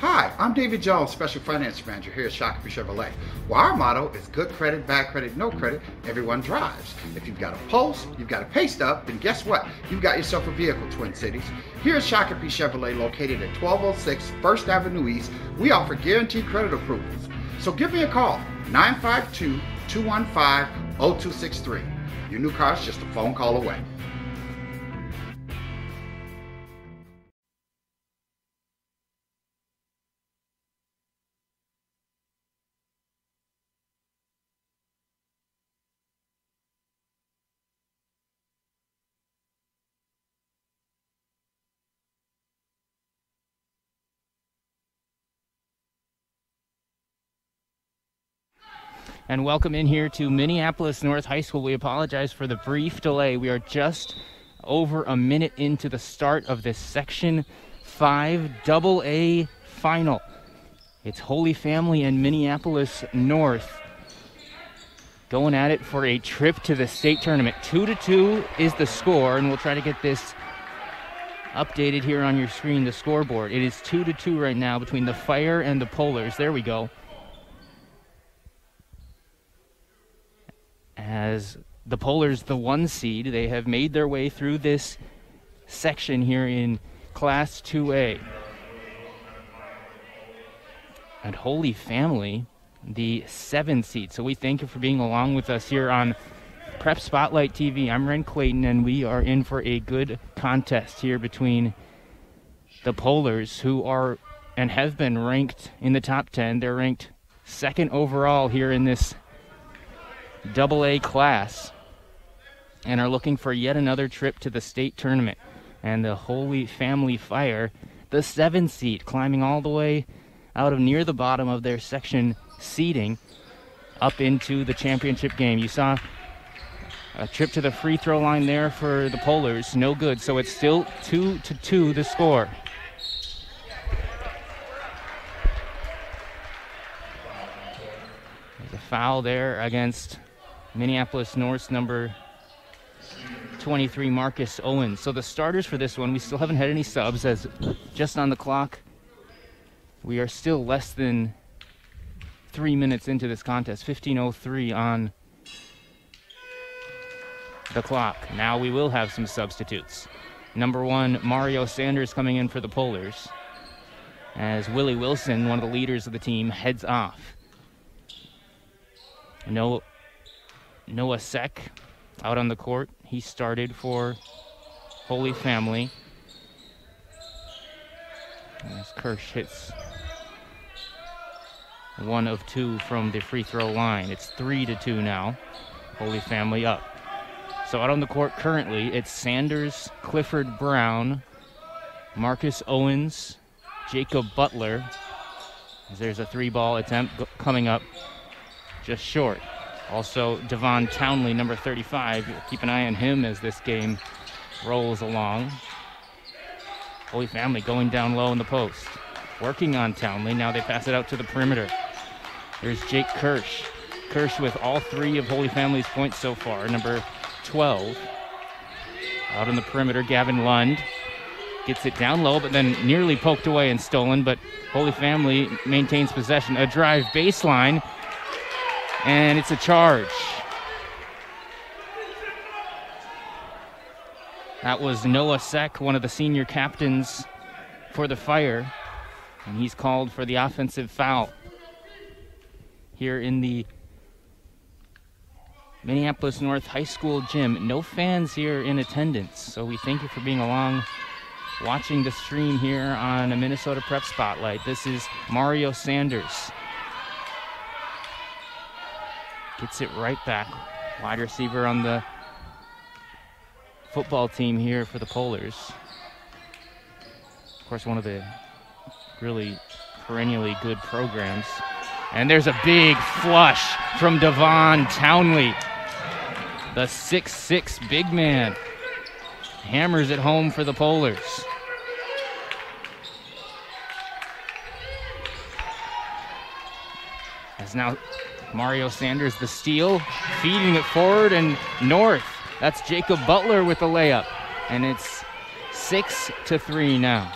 Hi, I'm David Jones, Special Finance Manager here at Shakopee Chevrolet. Well, our motto is good credit, bad credit, no credit, everyone drives. If you've got a Pulse, you've got a pay stub, then guess what? You've got yourself a vehicle, Twin Cities. Here at Shakopee Chevrolet, located at 1206 First Avenue East, we offer guaranteed credit approvals. So give me a call, 952-215-0263. Your new car is just a phone call away. And welcome in here to Minneapolis North High School. We apologize for the brief delay. We are just over a minute into the start of this Section 5 AA final. It's Holy Family and Minneapolis North going at it for a trip to the state tournament. 2-2 is the score, and we'll try to get this updated here on your screen, the scoreboard. It is 2-2 right now between the Fire and the Polars. There we go. As the Polars, the 1 seed, they have made their way through this section here in Class 2A. And Holy Family, the 7 seed. So we thank you for being along with us here on Prep Spotlight TV. I'm Ren Clayton, and we are in for a good contest here between the Polars, who are and have been ranked in the top 10. They're ranked 2nd overall here in this AA class and are looking for yet another trip to the state tournament. And the Holy Family Fire, the 7 seed, climbing all the way out of near the bottom of their section seeding up into the championship game. You saw a trip to the free throw line there for the Polars, no good, so it's still 2-2 the score. There's a foul there against Minneapolis North's number 23, Marcus Owens. So the starters for this one, we still haven't had any subs, as just on the clock, we are still less than 3 minutes into this contest, 15:03 on the clock. Now we will have some substitutes. Number 1, Mario Sanders coming in for the Polars, as Willie Wilson, one of the leaders of the team, heads off. Noah Seck out on the court. He started for Holy Family. As Kirsch hits 1 of 2 from the free throw line. It's 3-2 now. Holy Family up. So out on the court currently, it's Sanders, Clifford Brown, Marcus Owens, Jacob Butler. As there's a 3-ball attempt coming up just short. Also, Devon Townley, number 35. Keep an eye on him as this game rolls along. Holy Family going down low in the post. Working on Townley. Now they pass it out to the perimeter. There's Jake Kirsch. Kirsch with all 3 of Holy Family's points so far. Number 12. Out on the perimeter, Gavin Lund gets it down low, but then nearly poked away and stolen. But Holy Family maintains possession. A drive baseline. And it's a charge. That was Noah Seck, one of the senior captains for the Fire. And he's called for the offensive foul here in the Minneapolis North High School gym. No fans here in attendance, so we thank you for being along watching the stream here on a Minnesota Prep Spotlight. This is Mario Sanders. Gets it right back. Wide receiver on the football team here for the Polars. Of course, one of the really perennially good programs. And there's a big flush from Devon Townley. The 6'6" big man hammers it home for the Polars. As now Mario Sanders the steal, feeding it forward and north. That's Jacob Butler with the layup. And it's 6-3 now.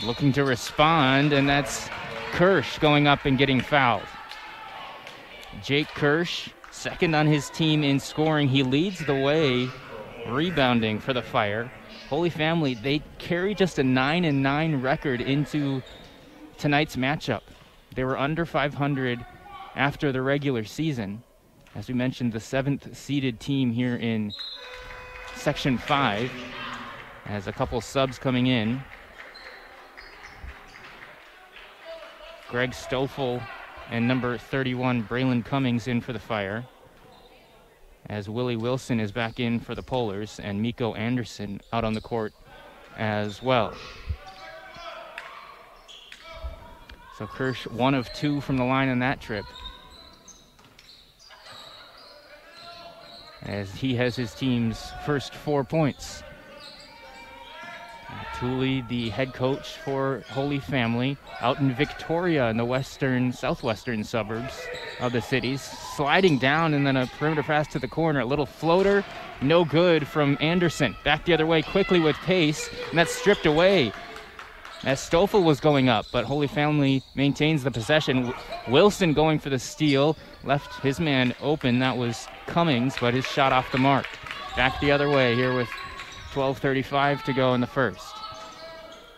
looking to respond, and that's Kirsch going up and getting fouled. Jake Kirsch, second on his team in scoring. He leads the way rebounding for the Fire. Holy Family, they carry just a 9-9 record into tonight's matchup. They were under 500 after the regular season. As we mentioned, the 7th seeded team here in Section 5 has a couple subs coming in. Greg Stoffel and number 31, Braylon Cummings, in for the Fire, as Willie Wilson is back in for the Polars, and Miko Anderson out on the court as well. So Kirsch 1 of 2 from the line on that trip, as he has his team's first 4 points. Tooley, the head coach for Holy Family, out in Victoria in the southwestern suburbs of the cities, sliding down, and then a perimeter pass to the corner. A little floater, no good from Anderson. Back the other way quickly with pace, and that's stripped away as Stoffel was going up, but Holy Family maintains the possession. Wilson going for the steal, left his man open. That was Cummings, but his shot off the mark. Back the other way here with 12:35 to go in the first.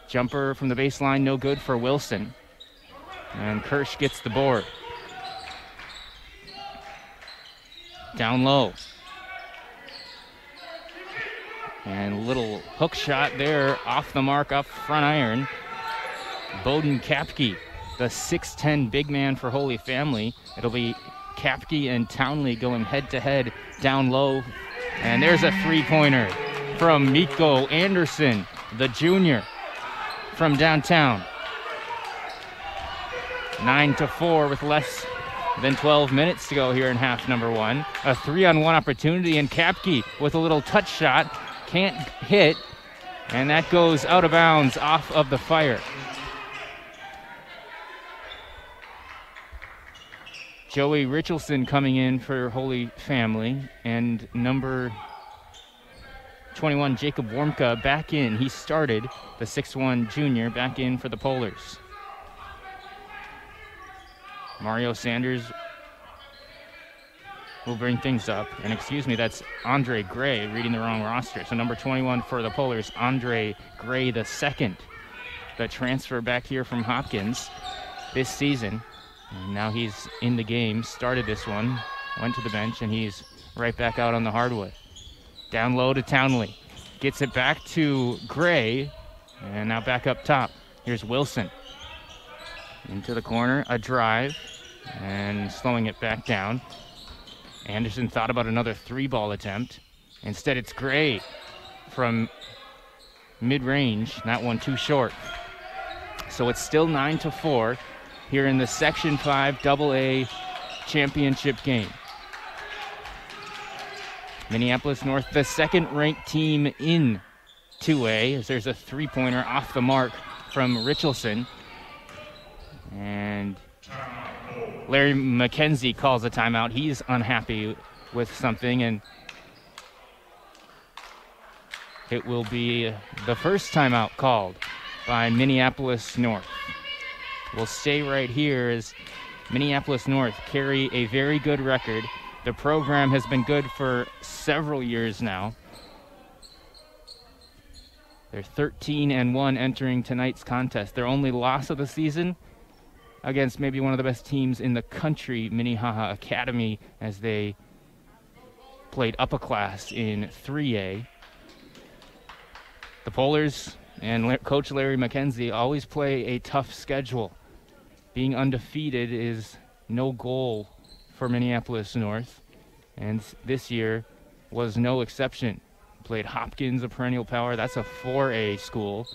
Jumper from the baseline, no good for Wilson. And Kirsch gets the board. Down low. And little hook shot there off the mark, off front iron. Bowden Kapke, the 6'10" big man for Holy Family. It'll be Kapke and Townley going head-to-head down low. And there's a three-pointer from Miko Anderson, the junior from downtown. 9-4 with less than 12 minutes to go here in half number one. A 3-on-1 opportunity, and Kapke with a little touch shot. Can't hit, and that goes out of bounds off of the Fire. Joey Richardson coming in for Holy Family, and number 21, Jacob Wormka, back in. He started, the 6'1" junior, back in for the Polars. Mario Sanders will bring things up. And excuse me, that's Andre Gray, reading the wrong roster. So number 21 for the Polars, Andre Gray the second, the transfer back here from Hopkins this season. And now he's in the game, started this one, went to the bench, and he's right back out on the hardwood. Down low to Townley. Gets it back to Gray, and now back up top. Here's Wilson. Into the corner, a drive, and slowing it back down. Anderson thought about another three-ball attempt. Instead, it's Gray from mid-range. That one too short. So it's still 9-4 here in the Section 5 AA championship game. Minneapolis North, the second-ranked team in 2A, as there's a three-pointer off the mark from Richardson. And Larry McKenzie calls a timeout. He's unhappy with something, and it will be the first timeout called by Minneapolis North. We'll stay right here as Minneapolis North carry a very good record. The program has been good for several years now. They're 13-1 entering tonight's contest. Their only loss of the season against maybe one of the best teams in the country, Minnehaha Academy, as they played upper class in 3A. The Polars and Coach Larry McKenzie always play a tough schedule. Being undefeated is no goal for Minneapolis North, and this year was no exception. Played Hopkins, a perennial power. That's a 4A school,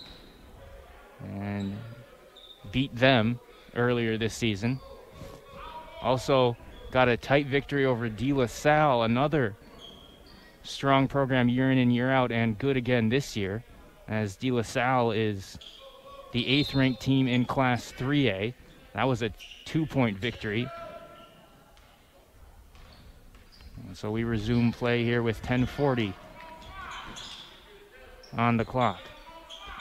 and beat them earlier this season. Also got a tight victory over De La Salle, another strong program year in and year out, and good again this year, as De La Salle is the 8th ranked team in Class 3A. That was a 2-point victory. So we resume play here with 10:40 on the clock.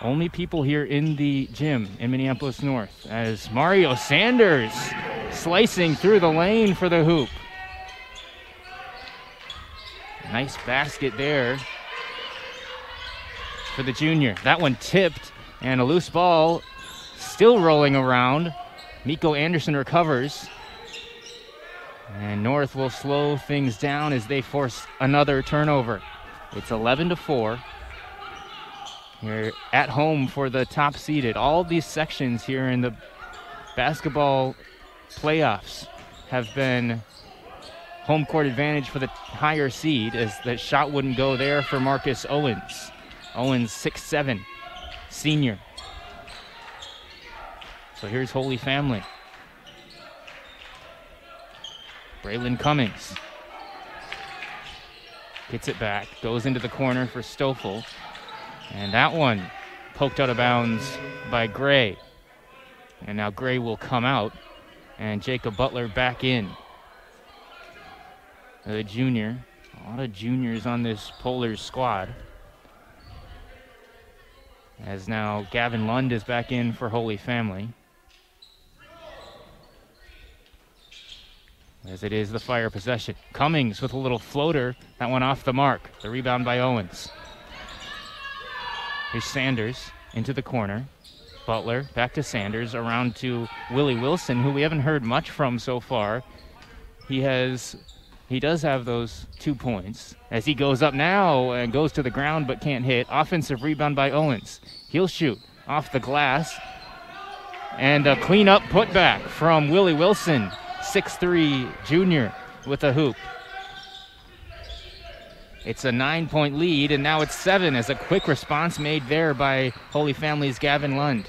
Only people here in the gym in Minneapolis North as Mario Sanders slicing through the lane for the hoop. Nice basket there for the junior. That one tipped and a loose ball still rolling around. Miko Anderson recovers. And North will slow things down as they force another turnover. It's 11-4. Here at home for the top seeded. All these sections here in the basketball playoffs have been home court advantage for the higher seed, as the shot wouldn't go there for Marcus Owens. Owens 6'7", senior. So here's Holy Family. Braylon Cummings gets it back, goes into the corner for Stoffel. And that one poked out of bounds by Gray. And now Gray will come out and Jacob Butler back in. The junior. A lot of juniors on this Polars squad. As now Gavin Lund is back in for Holy Family. As it is the Fire possession. Cummings with a little floater. That one off the mark. The rebound by Owens. Here's Sanders into the corner. Butler back to Sanders, around to Willie Wilson, who we haven't heard much from so far. He does have those 2 points as he goes up now and goes to the ground but can't hit. Offensive rebound by Owens. He'll shoot off the glass. And a clean-up putback from Willie Wilson, 6'3" junior with a hoop. It's a 9-point lead, and now it's 7 as a quick response made there by Holy Family's Gavin Lund,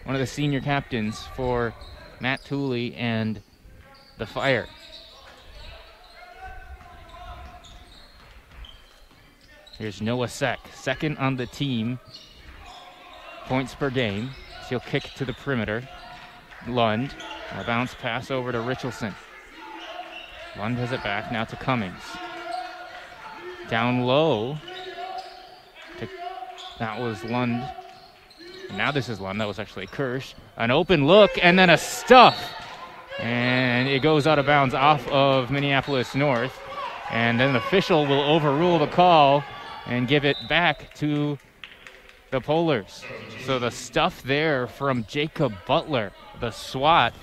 one of the senior captains for Matt Tooley and the Fire. Here's Noah Seck, second on the team, points per game. So he'll kick to the perimeter. Lund, a bounce pass over to Richardson. Lund has it back now to Cummings. Down low. That was Lund. Now this is Lund. That was actually Kirsch. An open look and then a stuff. And it goes out of bounds off of Minneapolis North. And then the official will overrule the call and give it back to the Polars. So the stuff there from Jacob Butler, the SWAT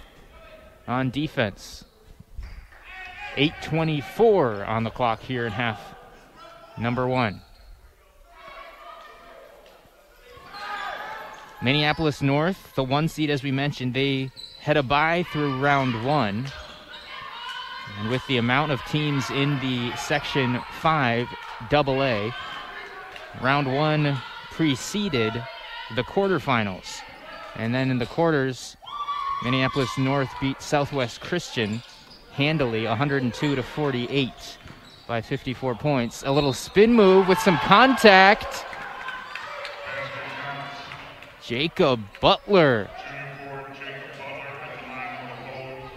on defense. 8:24 on the clock here in half number 1. Minneapolis North, the 1 seed, as we mentioned, they had a bye through round 1. And with the amount of teams in the Section 5 AA, round 1 preceded the quarterfinals. And then in the quarters, Minneapolis North beat Southwest Christian handily, 102-48 by 54 points. A little spin move with some contact. Jacob Butler.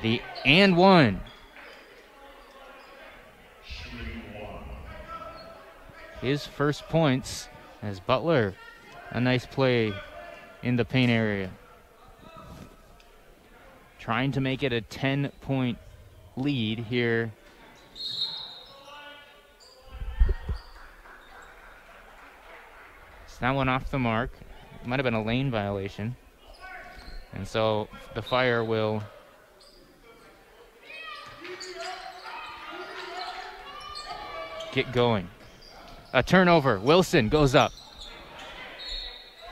The and one. His first points as Butler. A nice play in the paint area. Trying to make it a 10-point lead here. So that one off the mark. It might have been a lane violation. And so the Fire will get going. A turnover. Wilson goes up.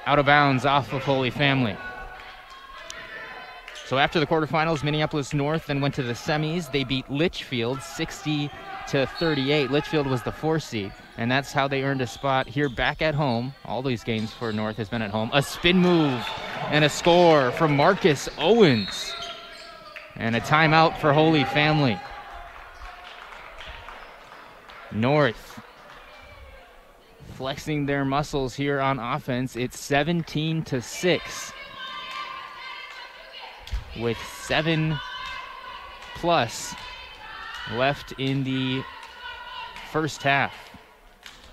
Out of bounds off of Holy Family. So after the quarterfinals, Minneapolis North then went to the semis. They beat Litchfield 60-38. Litchfield was the 4 seed, and that's how they earned a spot here back at home. All these games for North has been at home. A spin move and a score from Marcus Owens. And a timeout for Holy Family. North flexing their muscles here on offense. It's 17-6 with 7+ left in the first half.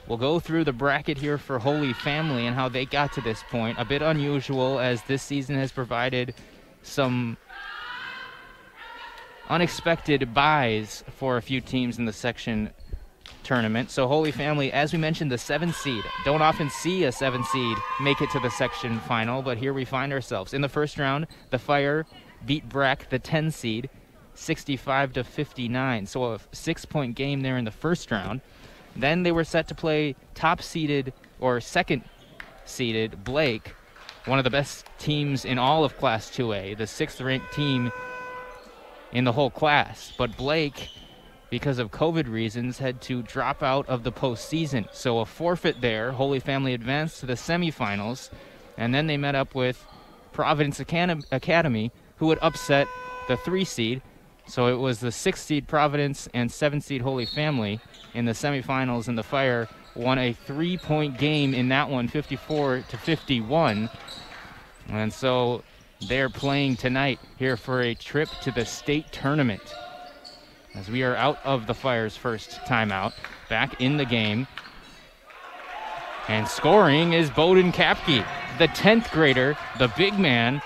We'll go through the bracket here for Holy Family and how they got to this point. A bit unusual, as this season has provided some unexpected buys for a few teams in the section tournament. So Holy Family, as we mentioned, the 7 seed. Don't often see a 7 seed make it to the section final, but here we find ourselves. In the first round, the Fire beat Brack, the 10 seed, 65-59. So a 6-point game there in the first round. Then they were set to play top-seeded or second-seeded Blake, one of the best teams in all of Class 2A, the 6th-ranked team in the whole class. But Blake, because of COVID reasons, had to drop out of the postseason. So a forfeit there. Holy Family advanced to the semifinals, and then they met up with Providence Academy, who would upset the 3 seed. So it was the 6 seed Providence and 7 seed Holy Family in the semifinals, and the Fire won a 3-point game in that one, 54-51. And so they're playing tonight here for a trip to the state tournament, as we are out of the Fire's first timeout, back in the game. And scoring is Bowden Kapke, the 10th grader, the big man,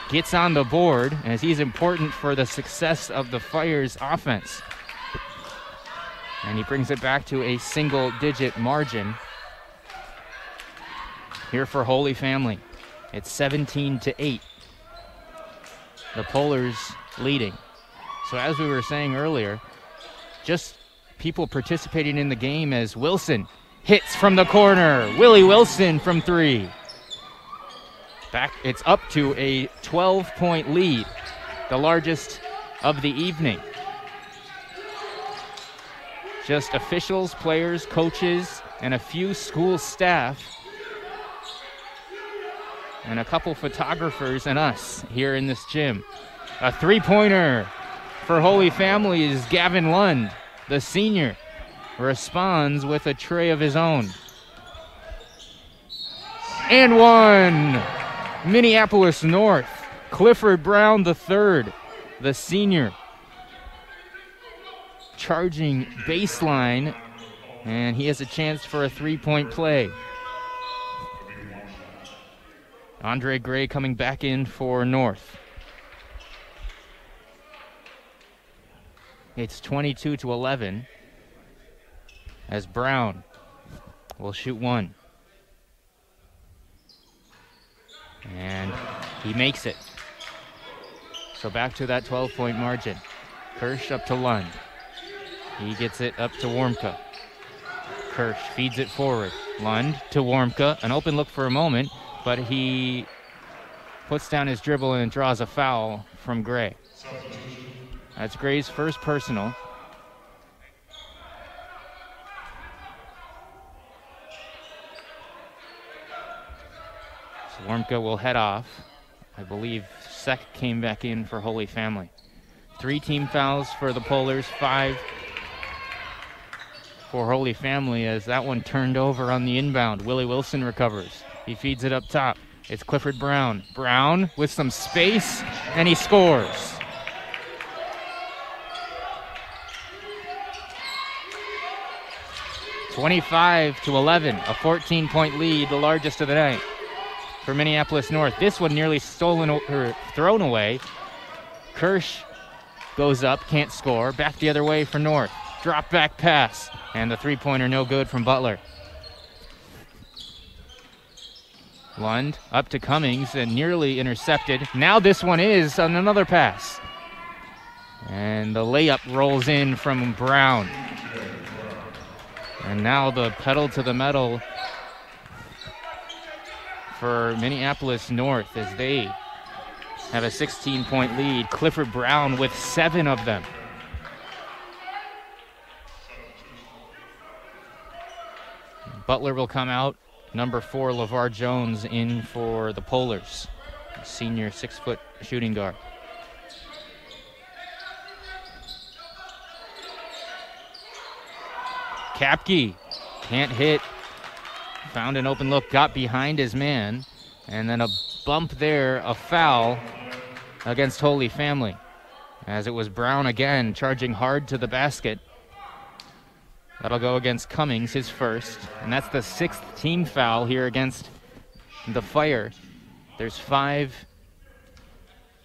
gets on the board, as he's important for the success of the Fire's offense. And he brings it back to a single-digit margin here for Holy Family. It's 17-8. The Polars leading. So as we were saying earlier, just people participating in the game, as Wilson hits from the corner. Willie Wilson from 3. Back, it's up to a 12-point lead, the largest of the evening. Just officials, players, coaches, and a few school staff, and a couple photographers and us here in this gym. A 3-pointer for Holy Family is Gavin Lund, the senior, responds with a tray of his own. And one! Minneapolis North, Clifford Brown III, the senior, charging baseline, and he has a chance for a 3-point play. Andre Gray coming back in for North. It's 22-11, as Brown will shoot 1. And he makes it. So back to that 12-point margin. Kirsch up to Lund. He gets it up to Warmka. Kirsch feeds it forward. Lund to Warmka. An open look for a moment, but he puts down his dribble and draws a foul from Gray. That's Gray's first personal. So Warmka will head off. I believe Sek came back in for Holy Family. 3 team fouls for the Polars, 5 for Holy Family, as that one turned over on the inbound. Willie Wilson recovers. He feeds it up top. It's Clifford Brown. Brown with some space, and he scores. (25-11), a 14-point lead, the largest of the night for Minneapolis North. This one nearly stolen or thrown away. Kirsch goes up, can't score. Back the other way for North. Drop back pass, and the 3-pointer no good from Butler. Lund up to Cummings and nearly intercepted. Now this one is on another pass. And the layup rolls in from Brown. And now the pedal to the metal for Minneapolis North as they have a 16-point lead. Clifford Brown with 7 of them. Butler will come out. Number 4, LeVar Jones, in for the Polars. Senior 6-foot shooting guard. Kapke can't hit. Found an open look, got behind his man, and then a bump there, a foul against Holy Family, as it was Brown again charging hard to the basket. That'll go against Cummings, his first, and that's the 6th team foul here against the Fire. There's 5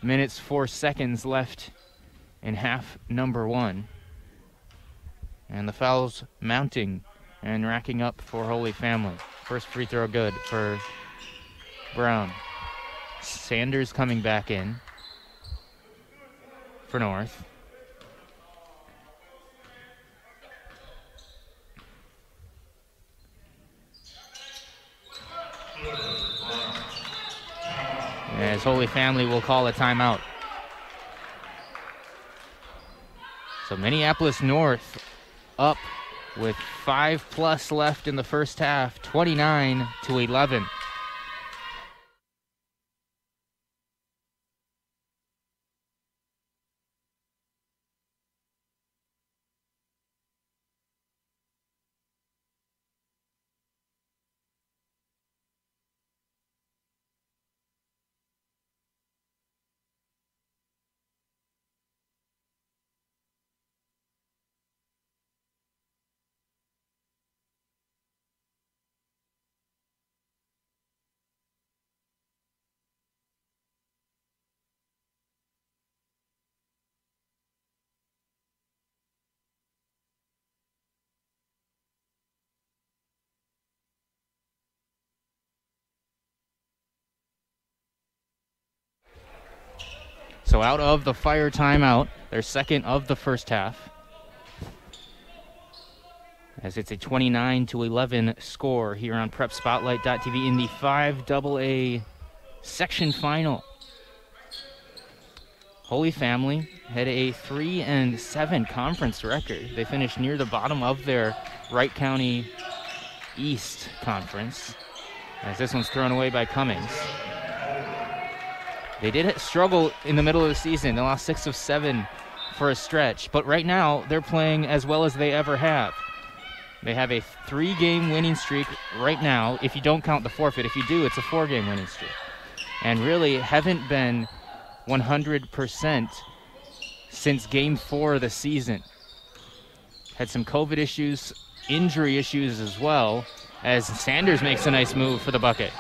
minutes, 4 seconds left in half number 1. And the fouls mounting and racking up for Holy Family. First free throw good for Brown. Sanders coming back in for North. As Holy Family will call a timeout. So Minneapolis North up with 5+ left in the first half, 29-11. So out of the Fire timeout, their second of the first half, as it's a 29-11 score here on PrepSpotlight.tv in the 5AA section final. Holy Family had a 3-7 conference record. They finished near the bottom of their Wright County East Conference, as this one's thrown away by Cummings. They did struggle in the middle of the season. They lost 6 of 7 for a stretch, but right now they're playing as well as they ever have. They have a 3-game winning streak right now, if you don't count the forfeit. If you do, it's a 4-game winning streak. And really haven't been 100% since Game 4 of the season. Had some COVID issues, injury issues as well, as Sanders makes a nice move for the bucket.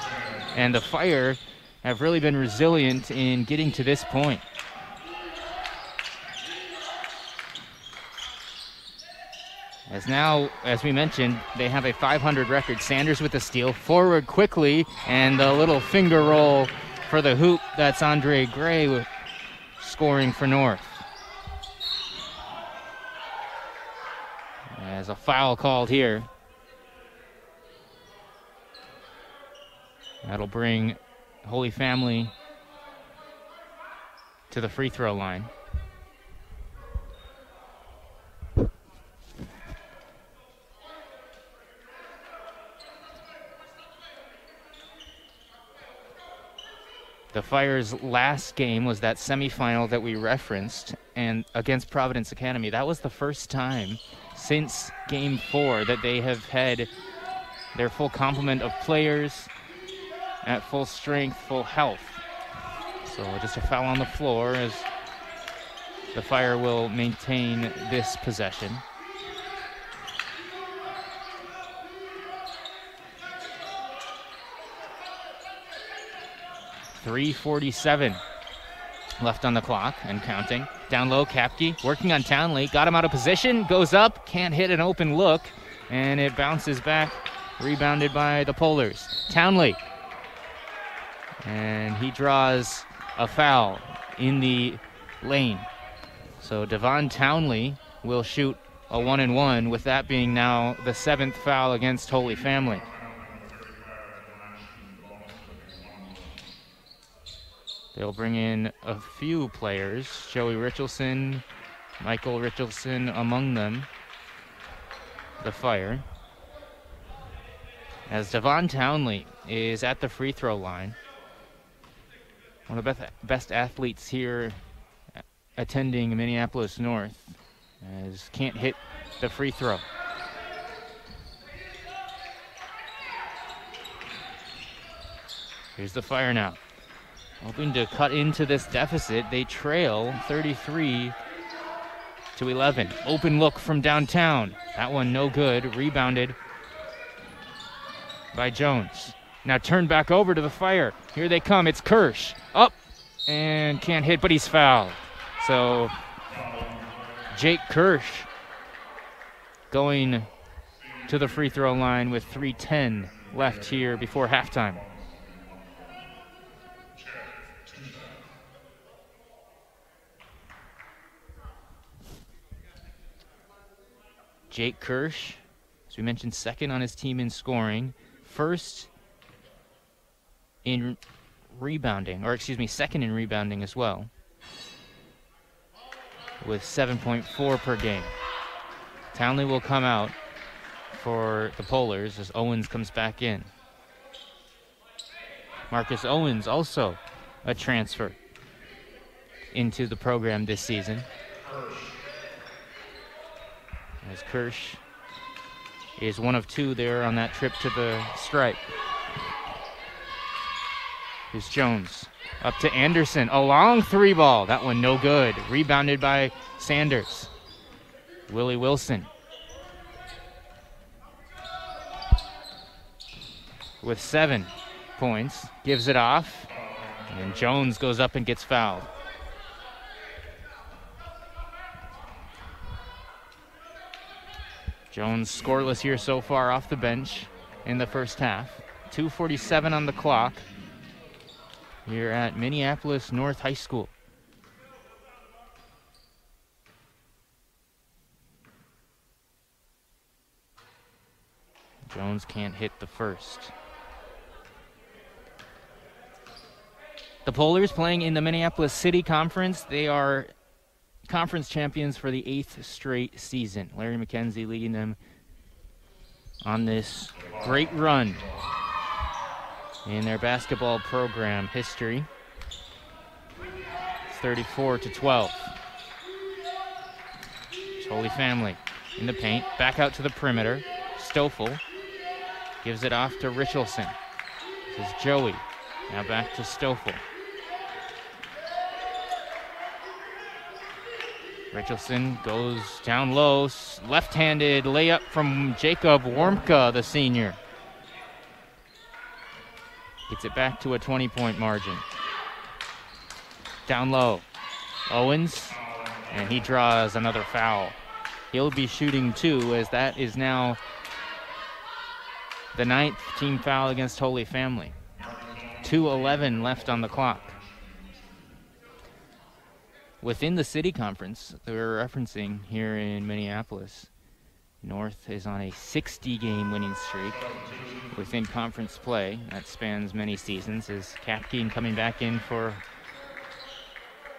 And the Fire have really been resilient in getting to this point. As now, as we mentioned, they have a 500 record. Sanders with the steal, forward quickly, and a little finger roll for the hoop. That's Andre Gray scoring for North. As a foul called here. That'll bring Holy Family to the free throw line. The Fire's last game was that semifinal that we referenced, and against Providence Academy. That was the first time since Game 4 that they have had their full complement of players at full strength, full health. So just a foul on the floor as the Fire will maintain this possession. .347 left on the clock and counting. Down low, Kapke working on Townley. Got him out of position, goes up, can't hit an open look, and it bounces back, rebounded by the Polars. Townley. And he draws a foul in the lane. So Devon Townley will shoot a 1-and-1, with that being now the 7th foul against Holy Family. They'll bring in a few players. Joey Richardson, Michael Richardson among them. The Fire. As Devon Townley is at the free throw line. One of the best athletes here attending Minneapolis North, as can't hit the free throw. Here's the Fire now. Hoping to cut into this deficit. They trail 33-11. Open look from downtown. That one no good. Rebounded by Jones. Now turned back over to the Fire. Here they come. It's Kirsch. Up and can't hit, but he's fouled. So Jake Kirsch going to the free throw line with 3:10 left here before halftime. Jake Kirsch, as we mentioned, second on his team in scoring, first in rebounding, or excuse me, second in rebounding as well, with 7.4 per game. Townley will come out for the Polars as Owens comes back in. Marcus Owens, also a transfer into the program this season, as Kirsch is one of two there on that trip to the stripe. Here's Jones up to Anderson, a long three ball, that one no good, rebounded by Sanders. Willie Wilson with 7 points, gives it off, and Jones goes up and gets fouled. Jones scoreless here so far off the bench in the first half. 2:47 on the clock here at Minneapolis North High School. Jones can't hit the first. The Polars playing in the Minneapolis City Conference. They are conference champions for the 8th straight season. Larry McKenzie leading them on this great run in their basketball program history. 34-12. Holy Family in the paint, back out to the perimeter. Stoffel gives it off to Richelson. This is Joey. Now back to Stoffel. Richelson goes down low, left-handed layup from Jacob Warmka, the senior. Gets it back to a 20-point margin. Down low, Owens, and he draws another foul. He'll be shooting 2, as that is now the 9th team foul against Holy Family. 2:11 left on the clock. Within the city conference that we're referencing here in Minneapolis, North is on a 60-game winning streak within conference play. That spans many seasons, as Kapkeen coming back in for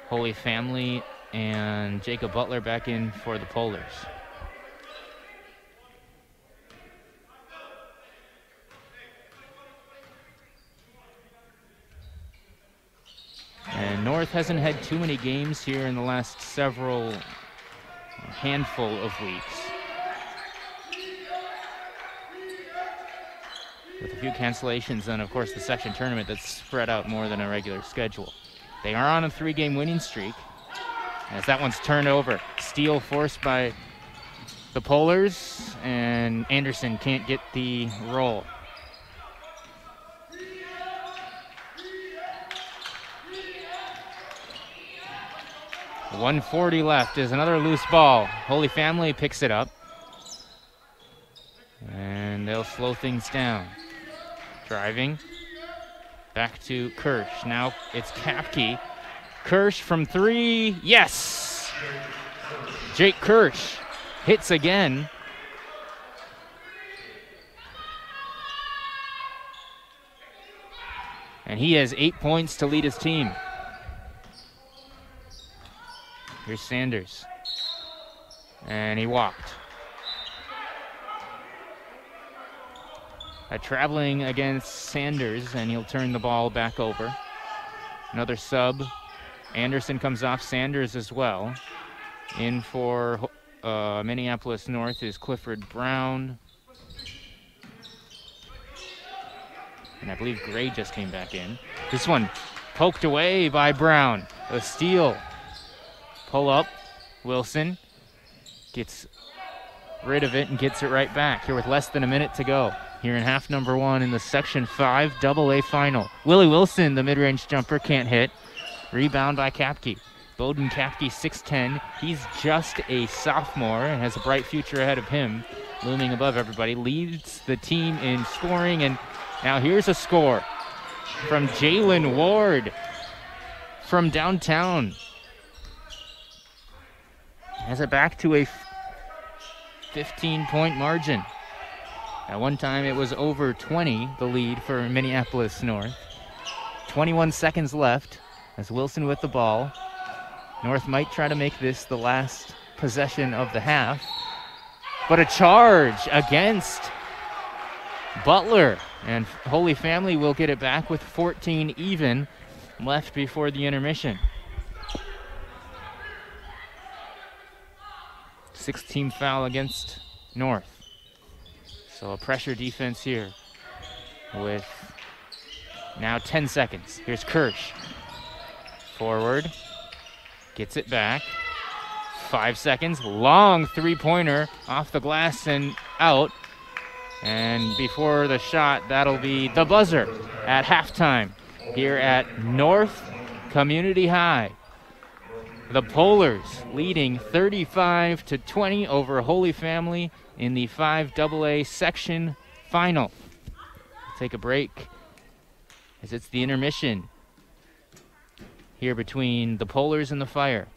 Holy Family and Jacob Butler back in for the Polars. And North hasn't had too many games here in the last handful of weeks, with a few cancellations and, of course, the section tournament that's spread out more than a regular schedule. They are on a 3-game winning streak, as that one's turned over. Steal forced by the Polars, and Anderson can't get the roll. .140 left is another loose ball. Holy Family picks it up, and they'll slow things down. Driving back to Kirsch. Now it's Kapke. Kirsch from 3. Yes! Jake Kirsch hits again. And he has 8 points to lead his team. Here's Sanders. And he walked. Traveling against Sanders, and he'll turn the ball back over. Another sub. Anderson comes off Sanders as well. In for Minneapolis North is Clifford Brown. And I believe Gray just came back in. This one poked away by Brown. A steal. Pull up. Wilson gets rid of it and gets it right back here with less than a minute to go. Here in half number 1 in the Section 5 AA final. Willie Wilson, the mid-range jumper, can't hit. Rebound by Kapke. Bowden Kapke, 6'10". He's just a sophomore and has a bright future ahead of him. Looming above everybody, leads the team in scoring. And now here's a score from Jalen Ward from downtown. Has it back to a 15-point margin. At one time, it was over 20, the lead for Minneapolis North. 21 seconds left as Wilson with the ball. North might try to make this the last possession of the half. But a charge against Butler. And Holy Family will get it back with 14 even left before the intermission. 16th foul against North. So a pressure defense here with now 10 seconds. Here's Kirsch. Forward. Gets it back. 5 seconds. Long three-pointer off the glass and out. And before the shot, that'll be the buzzer at halftime here at North Community High. The Polars leading 35-20 over Holy Family in the 5AA section final. We'll take a break as it's the intermission here between the Polars and the Fire.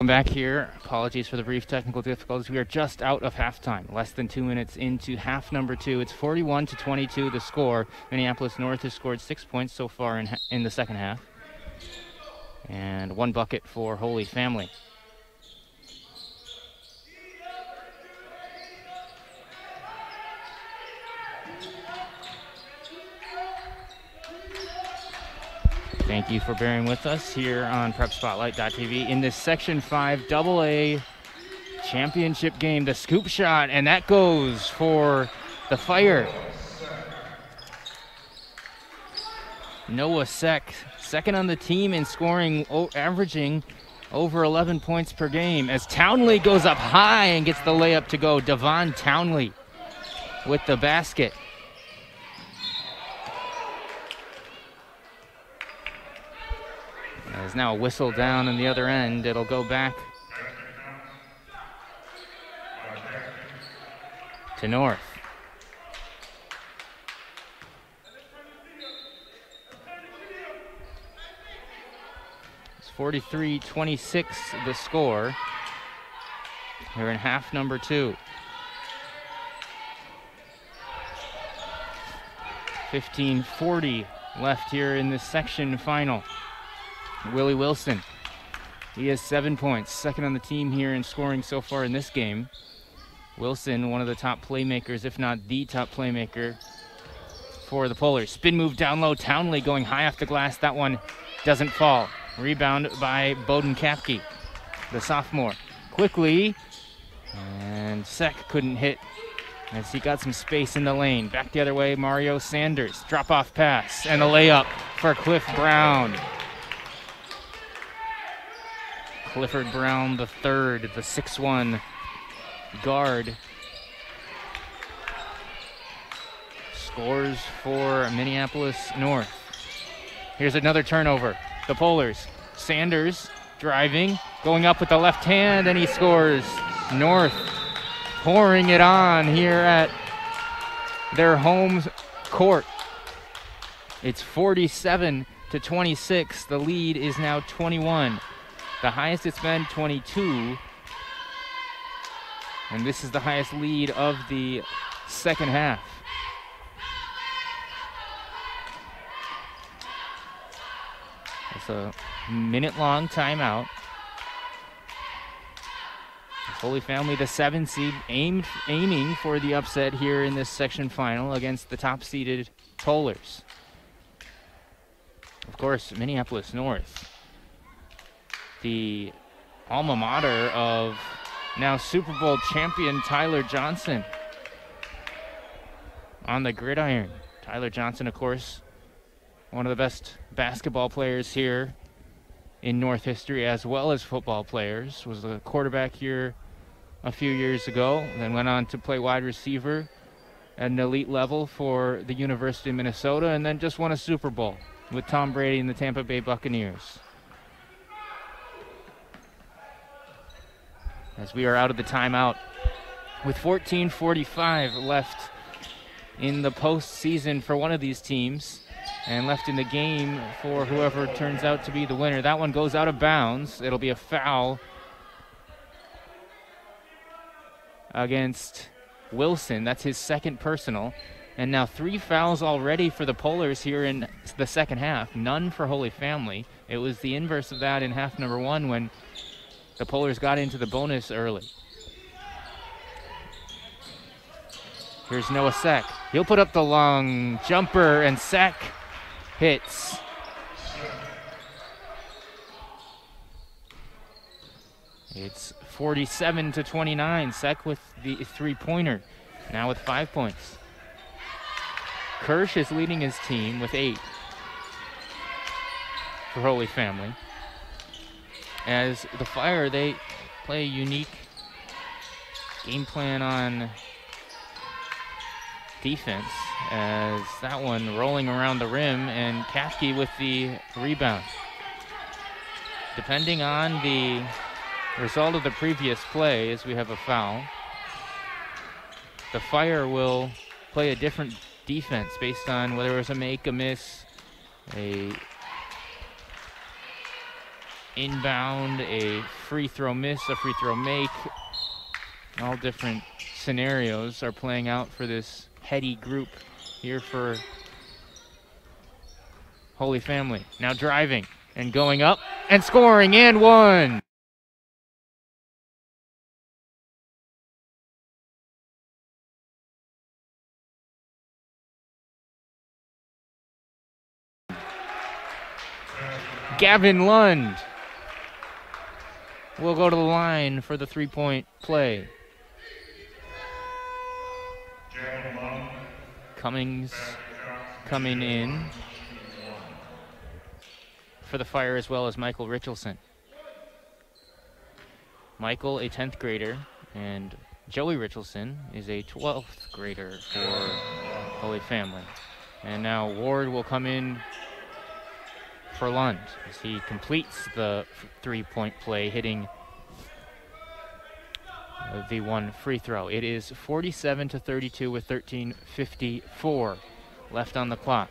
Welcome back here. Apologies for the brief technical difficulties. We are just out of halftime. Less than 2 minutes into half number 2. It's 41-22 the score. Minneapolis North has scored 6 points so far in the second half. And 1 bucket for Holy Family. Thank you for bearing with us here on PrepSpotlight.tv in this Section 5 AA championship game. The scoop shot, and that goes for the Fire. Noah Seck, second on the team in scoring, averaging over 11 points per game, as Townley goes up high and gets the layup to go. Devon Townley with the basket. There's now a whistle down on the other end. It'll go back to North. It's 43-26 the score. We're in half number 2. 15:40 left here in this section final. Willie Wilson, he has 7 points, second on the team here in scoring so far in this game. Wilson, one of the top playmakers, if not the top playmaker for the Polars. Spin move down low, Townley going high off the glass. That one doesn't fall. Rebound by Bowden Kapke, the sophomore. Quickly, and Seck couldn't hit as he got some space in the lane. Back the other way, Mario Sanders, drop-off pass, and a layup for Cliff Brown. Clifford Brown the third, the 6'1" guard, scores for Minneapolis North. Here's another turnover. The Polars. Sanders driving, going up with the left hand, and he scores. North pouring it on here at their home court. It's 47-26. The lead is now 21. The highest it's been, 22. And this is the highest lead of the second half. It's a minute-long timeout. Holy Family, the 7 seed, aiming for the upset here in this section final against the top-seeded Polars. Of course, Minneapolis North, the alma mater of now Super Bowl champion Tyler Johnson on the gridiron. Tyler Johnson, of course, one of the best basketball players here in North history, as well as football players. Was a quarterback here a few years ago, then went on to play wide receiver at an elite level for the University of Minnesota, and then just won a Super Bowl with Tom Brady and the Tampa Bay Buccaneers. As we are out of the timeout with 14:45 left in the postseason for one of these teams, and left in the game for whoever turns out to be the winner. That one goes out of bounds. It'll be a foul against Wilson. That's his second personal. And now 3 fouls already for the Polars here in the second half. None for Holy Family. It was the inverse of that in half number 1 when the Polars got into the bonus early. Here's Noah Seck. He'll put up the long jumper, and Seck hits. It's 47-29. Seck with the 3-pointer, now with 5 points. Kirsch is leading his team with 8 for Holy Family. As the Fire, they play a unique game plan on defense, as that one rolling around the rim, and Kapke with the rebound. Depending on the result of the previous play, as we have a foul, the Fire will play a different defense based on whether it was a make, a miss, a inbound, a free throw miss, a free throw make. All different scenarios are playing out for this heady group here for Holy Family. Now driving and going up and scoring and one. Gavin Lund will go to the line for the three-point play. Cummings coming in for the Fire, as well as Michael Richelson. Michael, a 10th grader, and Joey Richelson is a 12th grader for Holy Family. And now Ward will come in for Lund as he completes the three-point play, hitting the one free throw. It is 47-32 with 13:54 left on the clock.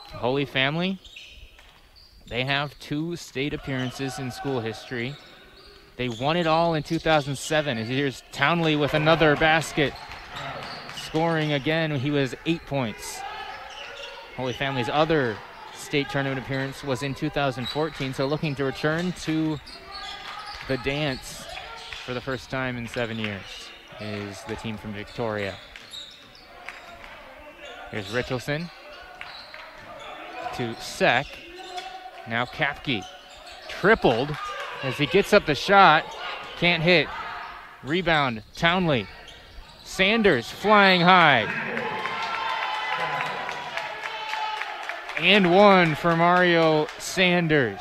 Holy Family, they have 2 state appearances in school history. They won it all in 2007. As here's Townley with another basket, scoring again. He was 8 points. Holy Family's other state tournament appearance was in 2014, so looking to return to the dance for the first time in 7 years is the team from Victoria. Here's Richelson to Sek. Now Kapke tripled as he gets up the shot, can't hit. Rebound, Townley. Sanders flying high. And one for Mario Sanders,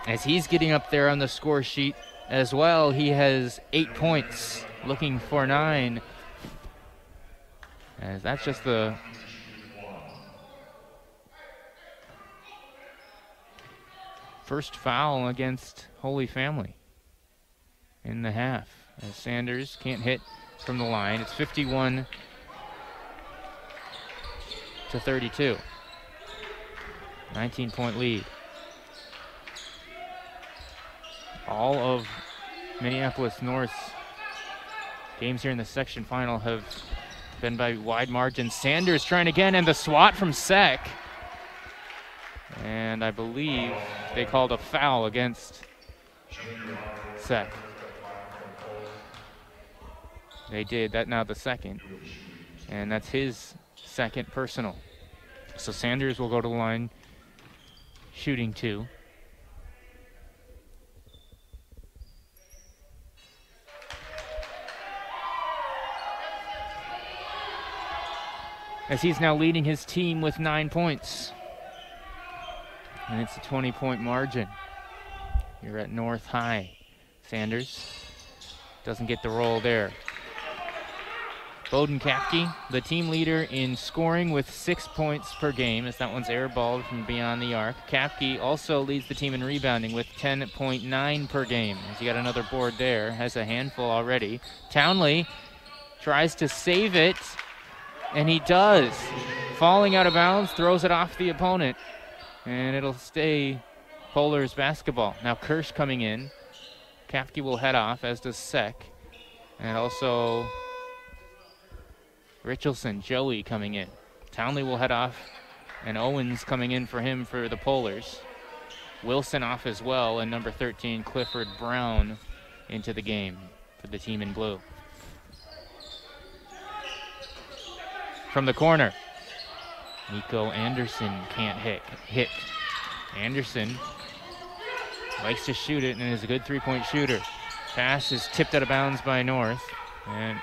as he's getting up there on the score sheet as well. He has 8 points, looking for 9. As that's just the first foul against Holy Family in the half, as Sanders can't hit from the line. It's 51-32. 19-point lead. All of Minneapolis North's games here in the section final have been by wide margins. Sanders trying again, and the swat from Sek. And I believe they called a foul against Sek. They did. That now the second. And that's his second personal. So Sanders will go to the line shooting 2. As he's now leading his team with 9 points. And it's a 20-point margin. You're at North High. Sanders doesn't get the roll there. Bowden Kapke, the team leader in scoring with 6 points per game, as that one's airballed from beyond the arc. Kapke also leads the team in rebounding with 10.9 per game. As he got another board there, has a handful already. Townley tries to save it, and he does. Falling out of bounds, throws it off the opponent, and it'll stay Polar's basketball. Now Kirsch coming in. Kapke will head off, as does Sek, and also Richelson, Joey coming in. Townley will head off, and Owens coming in for him for the Polars. Wilson off as well, and number 13, Clifford Brown, into the game for the team in blue. From the corner, Nico Anderson can't hit. Anderson likes to shoot it and is a good three-point shooter. Pass is tipped out of bounds by North, and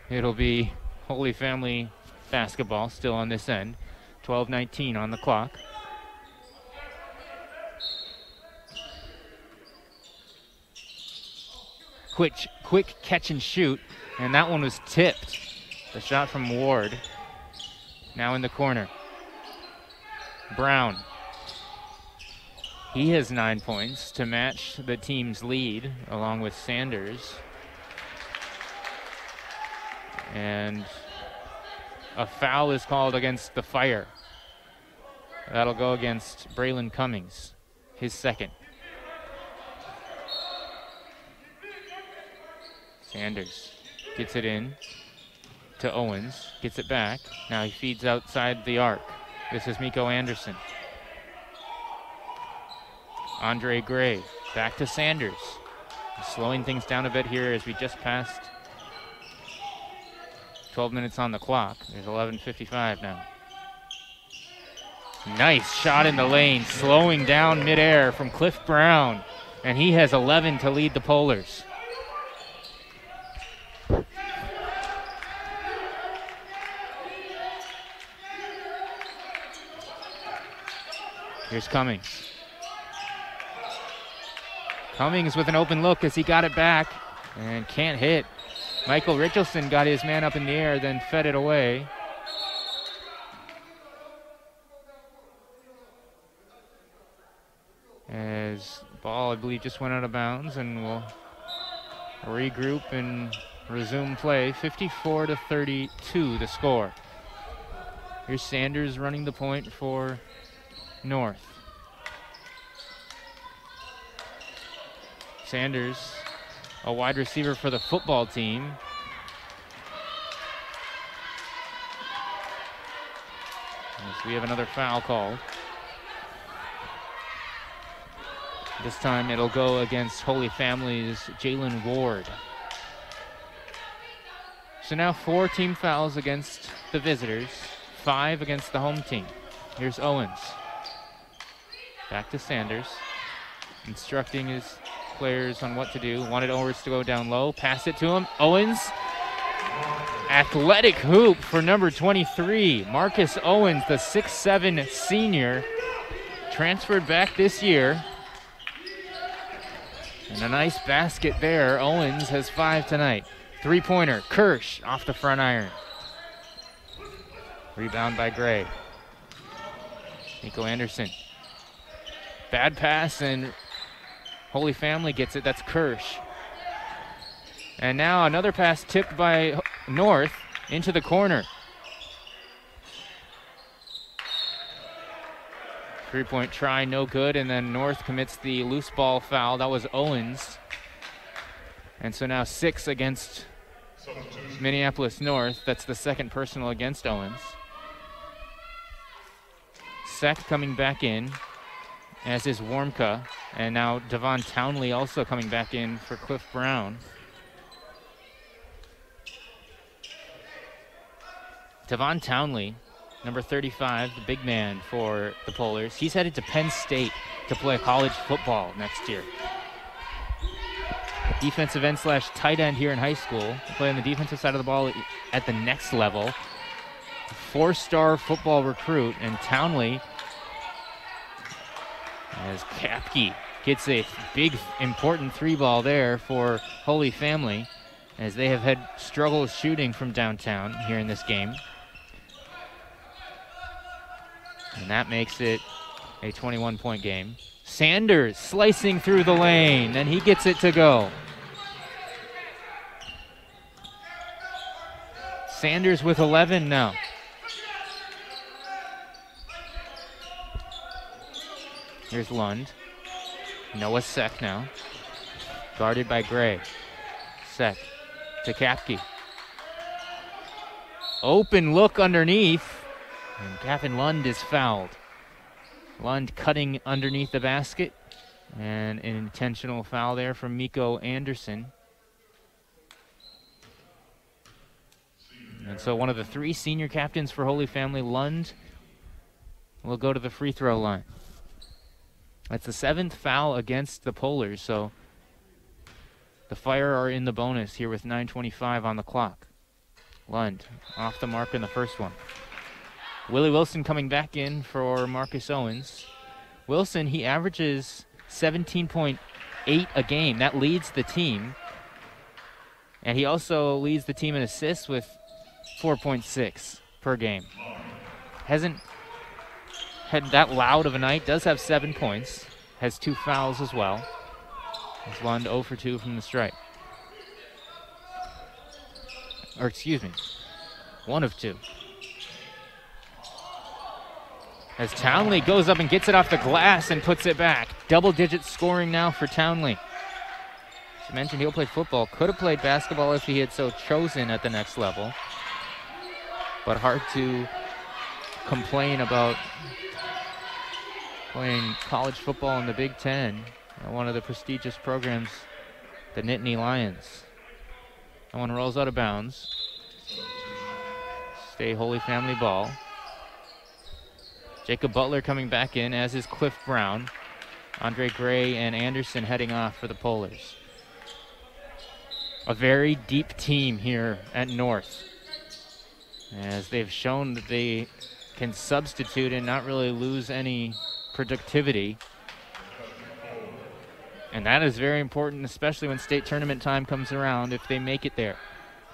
it'll be Holy Family basketball still on this end. 12:19 on the clock. Quick catch and shoot, and that one was tipped. The shot from Ward. Now in the corner. Brown. He has 9 points to match the team's lead, along with Sanders. And a foul is called against the Fire. That'll go against Braylon Cummings, his second. Sanders gets it in to Owens, gets it back. Now he feeds outside the arc. This is Miko Anderson. Andre Gray back to Sanders. Slowing things down a bit here as we just passed 12 minutes on the clock. There's 11:55 now. Nice shot in the lane, slowing down midair from Cliff Brown. And he has 11 to lead the Polars. Here's Cummings. Cummings with an open look as he got it back and can't hit. Michael Richardson got his man up in the air, then fed it away. As ball, I believe, just went out of bounds, and we'll regroup and resume play. 54-32 the score. Here's Sanders running the point for North. Sanders, a wide receiver for the football team. As we have another foul called. This time it'll go against Holy Family's Jalen Ward. So now 4 team fouls against the visitors, 5 against the home team. Here's Owens. Back to Sanders, instructing his players on what to do. Wanted Owens to go down low, pass it to him. Owens, athletic hoop for number 23. Marcus Owens, the 6'7" senior, transferred back this year. And a nice basket there. Owens has 5 tonight. 3-pointer, Kirsch off the front iron. Rebound by Gray. Nico Anderson. Bad pass, and Holy Family gets it. That's Kirsch. And now another pass tipped by North into the corner. 3-point try, no good, and then North commits the loose ball foul. That was Owens. And so now 6 against Minneapolis North. That's the second personal against Owens. Sek coming back in, as is Warmka. And now Devon Townley also coming back in for Cliff Brown. Devon Townley, number 35, the big man for the Polars. He's headed to Penn State to play college football next year. Defensive end / tight end here in high school. Play on the defensive side of the ball at the next level. 4-star football recruit, and Townley, as Kapke gets a big, important 3-ball there for Holy Family, as they have had struggles shooting from downtown here in this game. And that makes it a 21-point game. Sanders slicing through the lane, and he gets it to go. Sanders with 11 now. Here's Lund. Noah Sek now. Guarded by Gray. Sek to Kapke. Open look underneath. And Gavin Lund is fouled. Lund cutting underneath the basket. And an intentional foul there from Miko Anderson. And so one of the 3 senior captains for Holy Family, Lund, will go to the free throw line. That's the 7th foul against the Polars, so the Fire are in the bonus here with 9:25 on the clock. Lund off the mark in the first one. Willie Wilson coming back in for Marcus Owens. Wilson, he averages 17.8 a game. That leads the team. And he also leads the team in assists with 4.6 per game. Hasn't had that loud of a night. Does have 7 points. Has 2 fouls as well. As Lund 0 for 2 from the stripe. Or excuse me, 1 of 2. as Townley goes up and gets it off the glass and puts it back. Double-digit scoring now for Townley. As I mentioned, he'll play football. Could have played basketball if he had so chosen at the next level. But hard to complain about playing college football in the Big Ten, one of the prestigious programs, the Nittany Lions. That one rolls out of bounds. Stay Holy Family ball. Jacob Butler coming back in, as is Cliff Brown. Andre Gray and Anderson heading off for the Polars. A very deep team here at North, as they've shown that they can substitute and not really lose any productivity. And that is very important, especially when state tournament time comes around, if they make it there.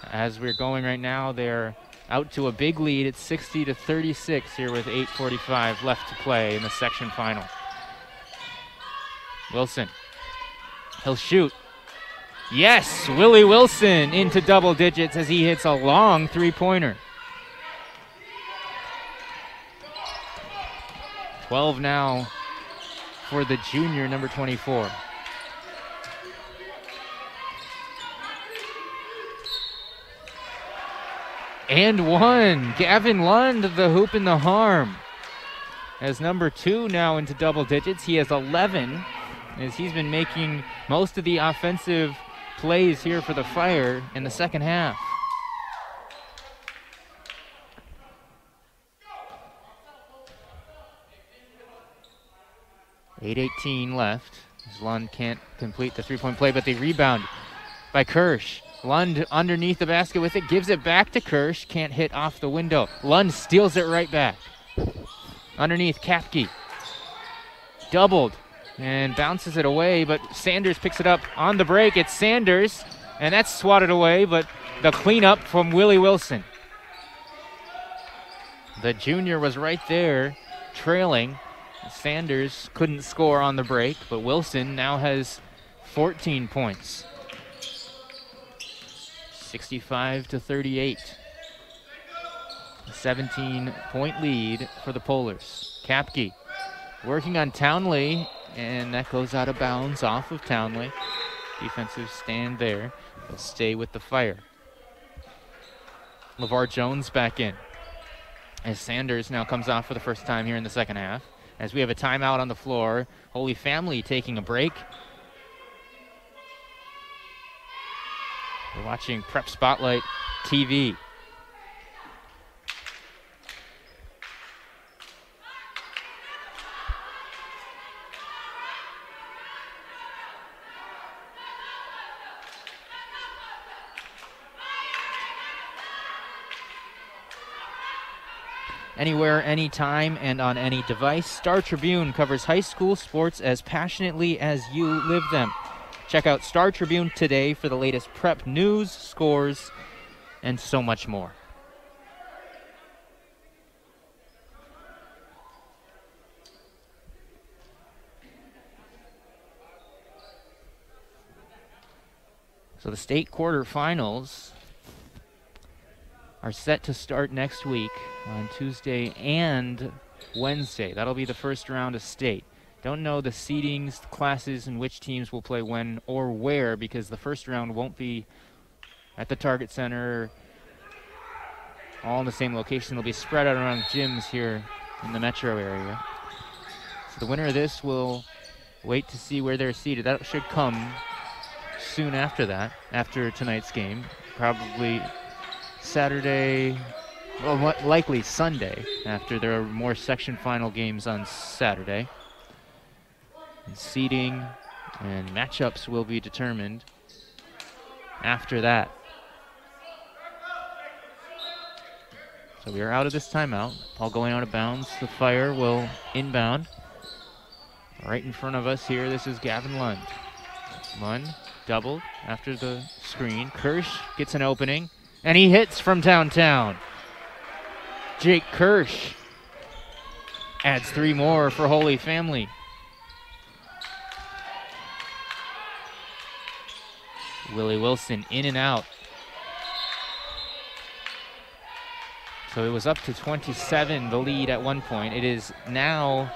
As we're going right now, they're out to a big lead. It's 60-36 here with 8:45 left to play in the section final. Wilson, he'll shoot. Yes, Willie Wilson into double digits as he hits a long three-pointer. 12 now for the junior, number 24. And one, Gavin Lund, the hoop and the harm. As number 2 now into double digits. He has 11, as he's been making most of the offensive plays here for the Fire in the second half. .8:18 left. Lund can't complete the three-point play, but they rebound by Kirsch. Lund underneath the basket with it, gives it back to Kirsch, can't hit off the window. Lund steals it right back. Underneath, Kapke. Doubled and bounces it away, but Sanders picks it up on the break. It's Sanders, and that's swatted away, but the cleanup from Willie Wilson. The junior was right there, trailing. Sanders couldn't score on the break, but Wilson now has 14 points. 65-38. A 17-point lead for the Polars. Kapke working on Townley, and that goes out of bounds off of Townley. Defensive stand there. They'll stay with the Fire. LeVar Jones back in, as Sanders now comes off for the first time here in the second half. As we have a timeout on the floor, Holy Family taking a break. We're watching Prep Spotlight TV. Anywhere, anytime, and on any device, Star Tribune covers high school sports as passionately as you live them. Check out Star Tribune today for the latest prep news, scores, and so much more. So the state quarterfinals are set to start next week on Tuesday and Wednesday. That'll be the first round of state. Don't know the seedings, classes, and which teams will play when or where, because the first round won't be at the Target Center, all in the same location. They'll be spread out around gyms here in the metro area. So the winner of this will wait to see where they're seated. That should come soon after that, after tonight's game. Probably Saturday, well, likely Sunday, after there are more section final games on Saturday. And seeding and matchups will be determined after that. So we are out of this timeout. Ball going out of bounds. The Fire will inbound. Right in front of us here, this is Gavin Lund. Lund doubled after the screen. Kirsch gets an opening, and he hits from downtown. Jake Kirsch adds 3 more for Holy Family. Willie Wilson in and out. So it was up to 27, the lead at one point. It is now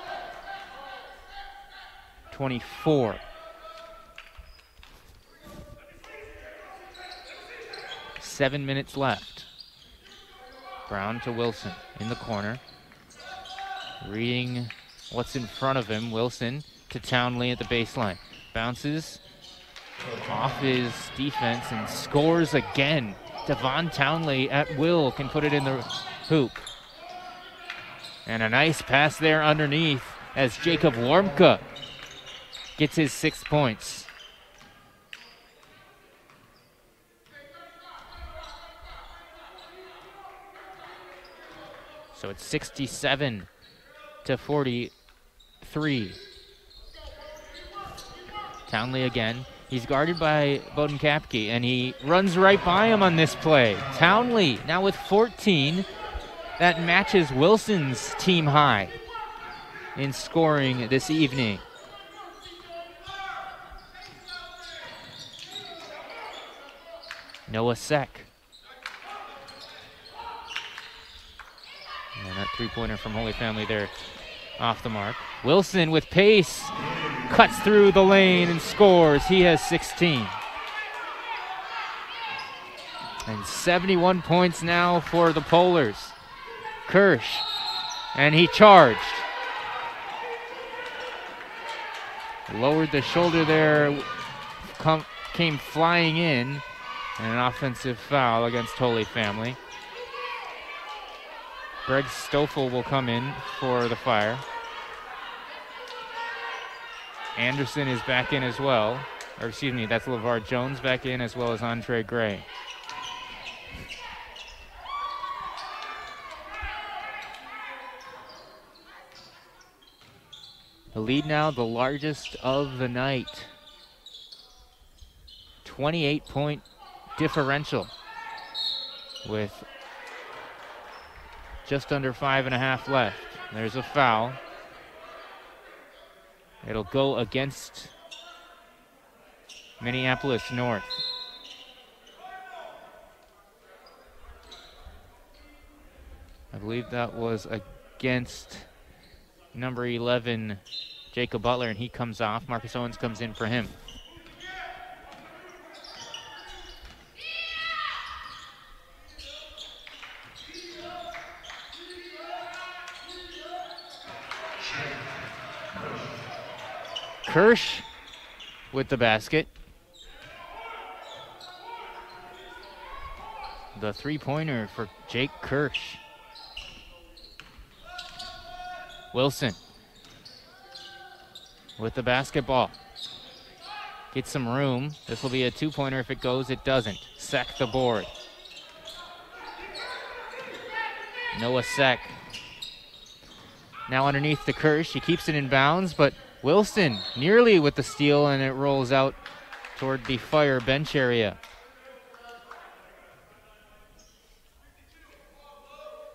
24. Seven minutes left. Brown to Wilson in the corner. Reading what's in front of him. Wilson to Townley at the baseline. Bounces off his defense and scores again. Devon Townley at will can put it in the hoop. And a nice pass there underneath as Jacob Warmka gets his 6 points. So it's 67 to 43. Townley again. He's guarded by Bowden Kapke, and he runs right by him on this play. Townley now with 14. That matches Wilson's team high in scoring this evening. Noah Seck. And that three-pointer from Holy Family there off the mark. Wilson with pace, cuts through the lane and scores. He has 16. And 71 points now for the Polars. Kirsch, and he charged. Lowered the shoulder there, came flying in, and an offensive foul against Holy Family. Greg Stoffel will come in for the Fire. Anderson is back in as well. Or excuse me, that's LeVar Jones back in as well as Andre Gray. The lead now, the largest of the night. 28-point differential with just under 5.5 left. There's a foul. It'll go against Minneapolis North. I believe that was against number 11, Jacob Butler, and he comes off. Marcus Owens comes in for him. Kirsch with the basket. The three-pointer for Jake Kirsch. Wilson with the basketball. Gets some room. This will be a two-pointer if it goes. It doesn't. Seck the board. Noah Seck. Now underneath the Kirsch. He keeps it in bounds, but Wilson nearly with the steal, and it rolls out toward the Fire bench area.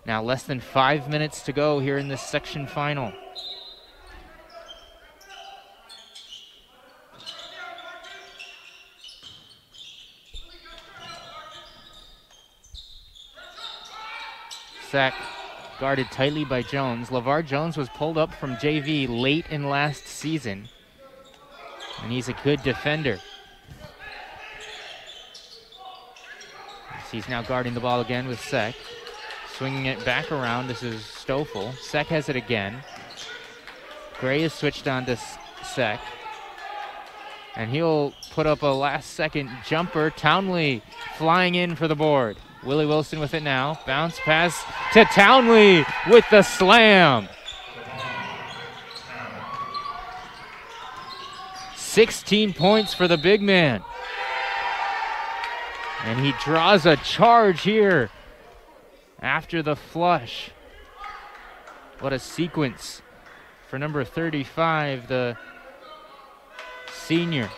Now less than 5 minutes to go here in this section final. Seck guarded tightly by Jones. LeVar Jones was pulled up from JV late in last season, and he's a good defender. He's now guarding the ball again with Seck. Swinging it back around, this is Stoffel. Seck has it again. Gray is switched on to Seck, and he'll put up a last-second jumper. Townley flying in for the board. Willie Wilson with it now. Bounce pass to Townley with the slam. 16 points for the big man. And he draws a charge here after the flush. What a sequence for number 35, the senior.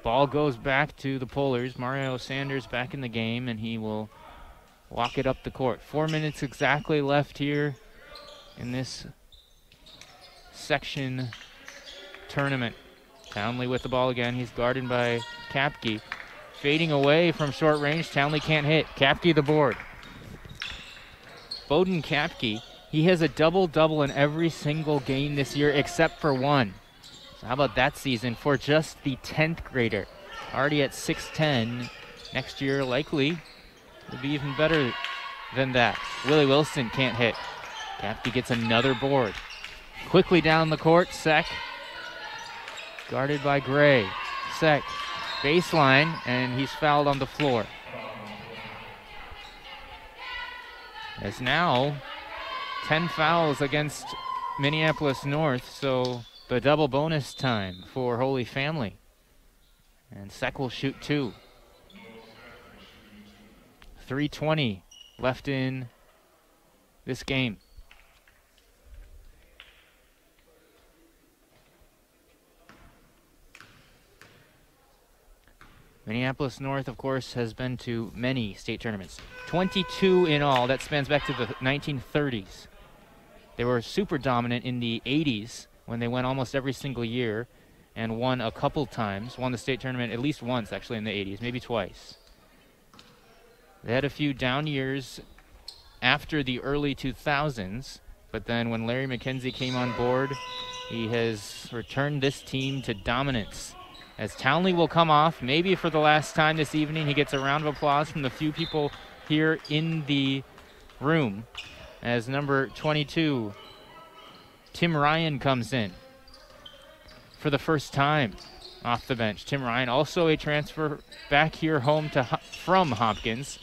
Ball goes back to the Polars. Mario Sanders back in the game, and he will walk it up the court. 4 minutes exactly left here in this section tournament. Townley with the ball again. He's guarded by Kapke. Fading away from short range. Townley can't hit. Kapke the board. Bowden Kapke, he has a double-double in every single game this year except for one. So how about that season for just the 10th grader? Already at 6'10". Next year likely will be even better than that. Willie Wilson can't hit. Kapke gets another board. Quickly down the court, Sek. Guarded by Gray. Sek, baseline, and he's fouled on the floor. As now 10 fouls against Minneapolis North, so the double bonus time for Holy Family. And Sek will shoot 2. 3:20 left in this game. Minneapolis North, of course, has been to many state tournaments. 22 in all. That spans back to the 1930s. They were super dominant in the 80s when they went almost every single year and won a couple times. Won the state tournament at least once, actually, in the 80s, maybe twice. They had a few down years after the early 2000s, but then when Larry McKenzie came on board, he has returned this team to dominance. As Townley will come off, maybe for the last time this evening. He gets a round of applause from the few people here in the room as number 22, Tim Ryan, comes in for the first time off the bench. Tim Ryan, also a transfer back here home from Hopkins.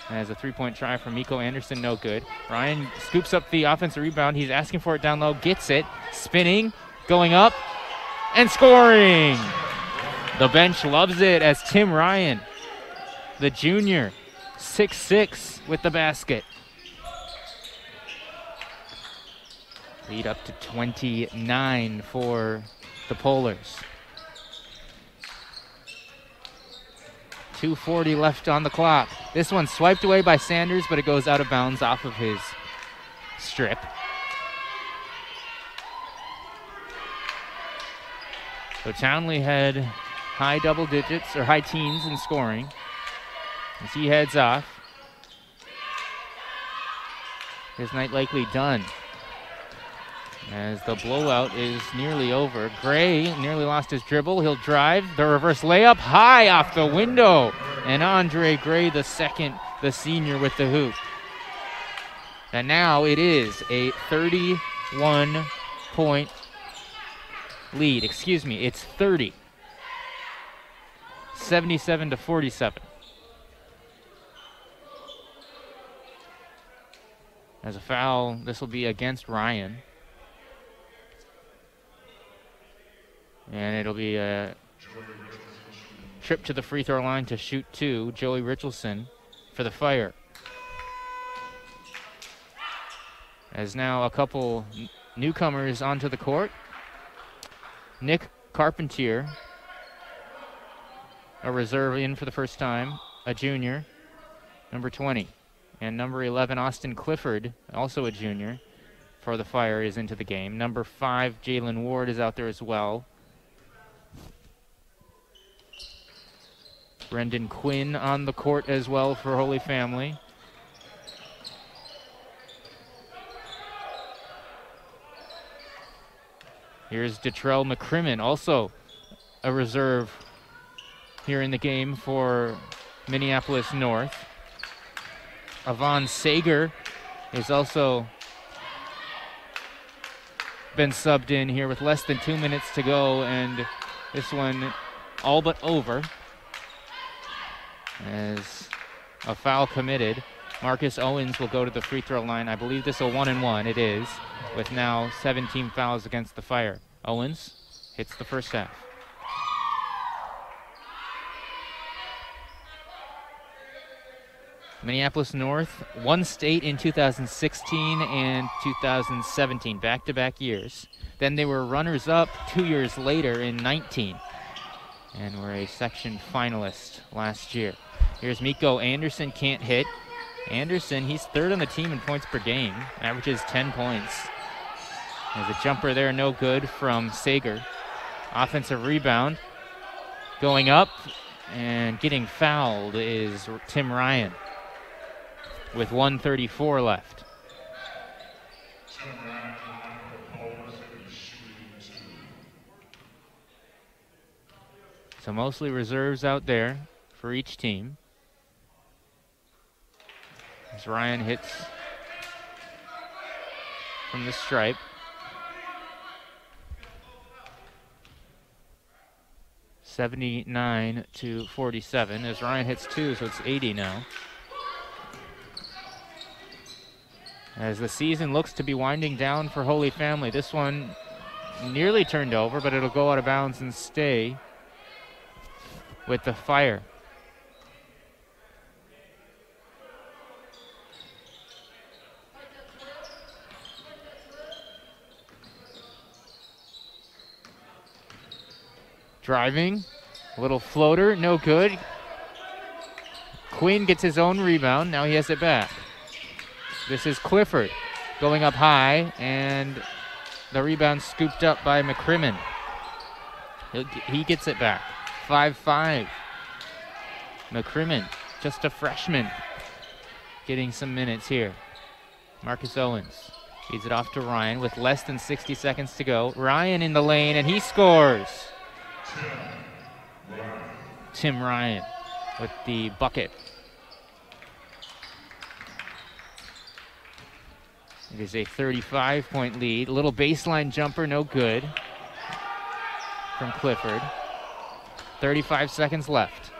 As a three-point try from Miko Anderson, no good. Ryan scoops up the offensive rebound. He's asking for it down low, gets it, spinning, going up, and scoring! The bench loves it as Tim Ryan, the junior, 6'6", with the basket. Lead up to 29 for the Polars. 2:40 left on the clock. This one swiped away by Sanders, but it goes out of bounds off of his strip. So Townley had high double digits, or high teens in scoring. As he heads off. His night likely done. As the blowout is nearly over. Gray nearly lost his dribble. He'll drive. The reverse layup high off the window. And Andre Gray, the second, the senior, with the hoop. And now it is a 31-point lead. Excuse me, it's 30. 77-47. As a foul, this will be against Ryan. And it'll be a trip to the free throw line to shoot 2. Joey Richardson for the Fire. As now a couple newcomers onto the court. Nick Carpentier, a reserve in for the first time, a junior, number 20. And number 11, Austin Clifford, also a junior, for the Fire, is into the game. Number 5, Jalen Ward, is out there as well. Brendan Quinn on the court as well for Holy Family. Here's Detrell McCrimmon, also a reserve here in the game for Minneapolis North. Avon Sager is also been subbed in here with less than 2 minutes to go, and this one all but over as a foul committed. Marcus Owens will go to the free throw line. I believe this is a 1-and-1. It is, with now 17 fouls against the Fire. Owens hits the first half. Minneapolis North won state in 2016 and 2017, back-to-back years. Then they were runners-up 2 years later in 19 and were a section finalist last year. Here's Miko Anderson, can't hit. Anderson, he's third on the team in points per game, averages 10 points. There's a jumper there, no good from Sager. Offensive rebound. Going up and getting fouled is Tim Ryan with 1:34 left. So mostly reserves out there for each team. As Ryan hits from the stripe. (79-47) as Ryan hits two, so it's 80 now. As the season looks to be winding down for Holy Family. This one nearly turned over, but it'll go out of bounds and stay with the Fire. Driving, a little floater, no good. Queen gets his own rebound, now he has it back. This is Clifford going up high, and the rebound scooped up by McCrimmon. He gets it back. 5-5. McCrimmon, just a freshman, getting some minutes here. Marcus Owens feeds it off to Ryan with less than 60 seconds to go. Ryan in the lane, and he scores. Tim Ryan with the bucket. It is a 35-point lead. A little baseline jumper, no good from Clifford. 35 seconds left.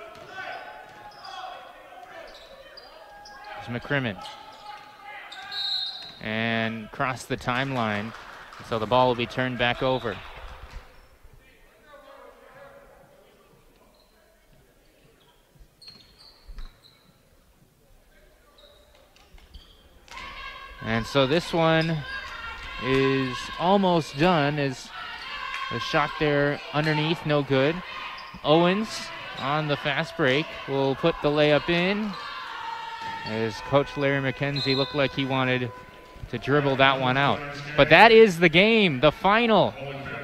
There's McCrimmon. And cross the timeline. So the ball will be turned back over. And so this one is almost done as the shot there underneath, no good. Owens on the fast break will put the layup in as Coach Larry McKenzie looked like he wanted to dribble that one out. But that is the game, the final.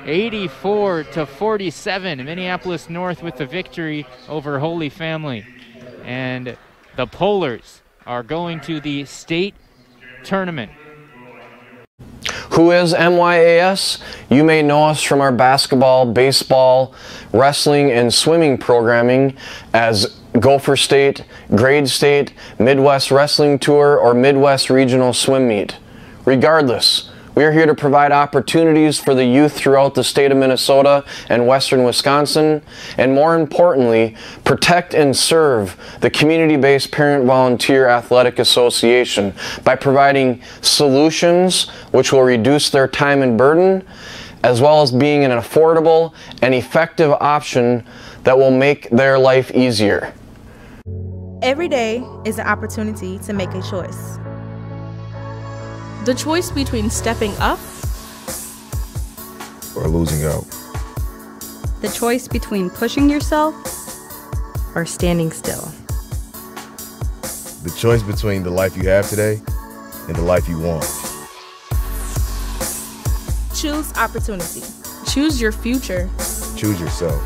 84-47, Minneapolis North with the victory over Holy Family. And the Polars are going to the state tournament. Who is MYAS? You may know us from our basketball, baseball, wrestling, and swimming programming as Gopher State, Grade State, Midwest Wrestling Tour, or Midwest Regional Swim Meet. Regardless, we are here to provide opportunities for the youth throughout the state of Minnesota and western Wisconsin, and more importantly, protect and serve the community-based parent-volunteer athletic association by providing solutions which will reduce their time and burden, as well as being an affordable and effective option that will make their life easier. Every day is an opportunity to make a choice. The choice between stepping up or losing out. The choice between pushing yourself or standing still. The choice between the life you have today and the life you want. Choose opportunity. Choose your future. Choose yourself.